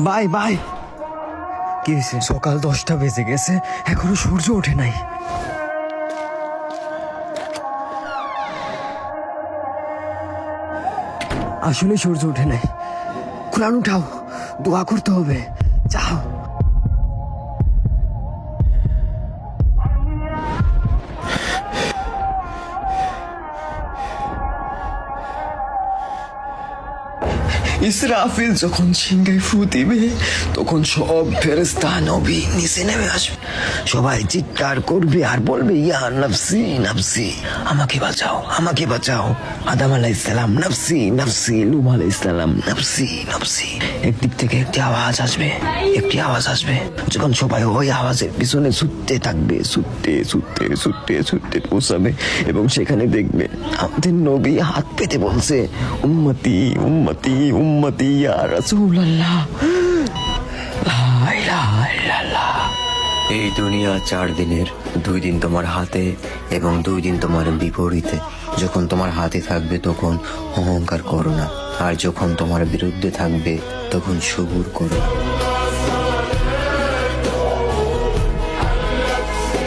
Bye bye. কি হয়েছে? সকাল 10টা বেজে গেছে, এখনো সূর্য ওঠে নাই। আসলে সূর্য ওঠে নাই। কোরআন উঠাও, দোয়া করতে হবে, যাও। ইসরাফিল যখন সিংহায় ফু দিবে তখন সব ফেরেশতা নবী নিচে নেমে আসবে। সবাই চিৎকার করবে আর বলবে, ইয়া নাফসি নাফসি, আমাকে বাঁচাও, আমাকে বাঁচাও। আদম আলাইহিস সালাম নাফসি নাফসি, লূত আলাইহিস সালাম নাফসি নাফসি। একদিক থেকে একটি আওয়াজ আসবে, একটি আওয়াজ আসবে। যখন সবাই ওই আওয়াজের পিছনে ছুটতে থাকবে, ছুটতে ছুটতে ছুটতে ছুটতে পৌঁছাবে এবং সেখানে দেখবে আমাদের নবী হাত পেতে বলছে, উম্মতি উম্মতি উম্মতি ইয়া রাসূলুল্লাহ, লা ইলাহা ইল্লাল্লাহ। এই দুনিয়া 4 দিনের, 2 দিন তোমার হাতে এবং 2 দিন তোমার বিপরীতে। যখন তোমার হাতে থাকবে তখন অহংকার করো না, আর যখন তোমার বিরুদ্ধে থাকবে তখন সবুর করো।